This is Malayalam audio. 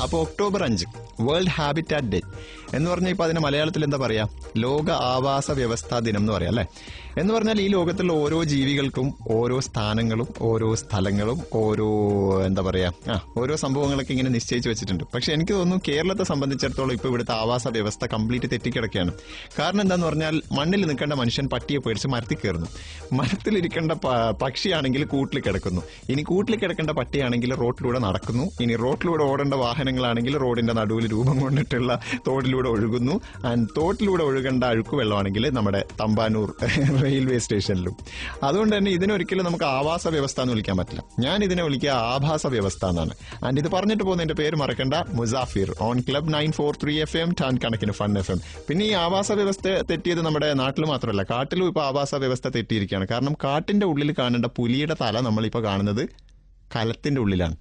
അപ്പോൾ ഒക്ടോബർ 5 വേൾഡ് ഹാബിറ്റാറ്റ് ഡേ എന്ന് പറഞ്ഞാൽ ഇപ്പൊ അതിന് മലയാളത്തിൽ എന്താ പറയാ, ലോക ആവാസ വ്യവസ്ഥാ ദിനം എന്ന് പറയാം അല്ലെ. എന്ന് പറഞ്ഞാൽ ഈ ലോകത്തുള്ള ഓരോ ജീവികൾക്കും ഓരോ സ്ഥാനങ്ങളും ഓരോ സ്ഥലങ്ങളും ഓരോ എന്താ പറയാ ഓരോ സംഭവങ്ങളൊക്കെ ഇങ്ങനെ നിശ്ചയിച്ച് വെച്ചിട്ടുണ്ട്. പക്ഷെ എനിക്ക് തോന്നുന്നു കേരളത്തെ സംബന്ധിച്ചിടത്തോളം ഇപ്പൊ ഇവിടുത്തെ ആവാസ വ്യവസ്ഥ കംപ്ലീറ്റ് തെറ്റിക്കിടക്കുകയാണ്. കാരണം എന്താന്ന് പറഞ്ഞാൽ മണ്ണിൽ നിൽക്കേണ്ട മനുഷ്യൻ പട്ടിയെ പേടിച്ച് മരത്തിൽ കയറുന്നു, മരത്തിലിരിക്കേണ്ട പക്ഷിയാണെങ്കിൽ കൂട്ടിൽ കിടക്കുന്നു, ഇനി കൂട്ടിൽ കിടക്കേണ്ട പട്ടിയാണെങ്കിൽ റോഡിലൂടെ നടക്കുന്നു, ഇനി റോഡിലൂടെ ഓടേണ്ട വാഹനങ്ങളാണെങ്കിൽ റോഡിന്റെ നടുവിൽ രൂപം കൊണ്ടിട്ടുള്ള തോട്ടിലൂടെ ഒഴുകുന്നു, ആൻഡ് തോട്ടിലൂടെ ഒഴുകേണ്ട അഴുക്ക് വെള്ളമാണെങ്കിൽ നമ്മുടെ തമ്പാനൂർ റെയിൽവേ സ്റ്റേഷനിലും. അതുകൊണ്ട് തന്നെ ഇതിനൊരിക്കലും നമുക്ക് ആവാസ വ്യവസ്ഥ എന്ന് വിളിക്കാൻ പറ്റില്ല. ഞാൻ ഇതിനെ വിളിക്കുക ആഭാസ വ്യവസ്ഥ എന്നാണ്. ആൻഡ് ഇത് പറഞ്ഞിട്ട് പോകുന്ന എന്റെ പേര് മറക്കണ്ട, Musafir on club 943 FM tan കണക്കിന് ഫൺ FM. പിന്നെ ഈ ആവാസ വ്യവസ്ഥ തെറ്റിയത് നമ്മുടെ നാട്ടിൽ മാത്രമല്ല, കാട്ടിലും ഇപ്പൊ ആവാസ വ്യവസ്ഥ തെറ്റിയിരിക്കുകയാണ്. കാരണം കാട്ടിന്റെ ഉള്ളിൽ കാണേണ്ട പുലിയുടെ തല നമ്മളിപ്പോ കാണുന്നത് കലത്തിന്റെ ഉള്ളിലാണ്.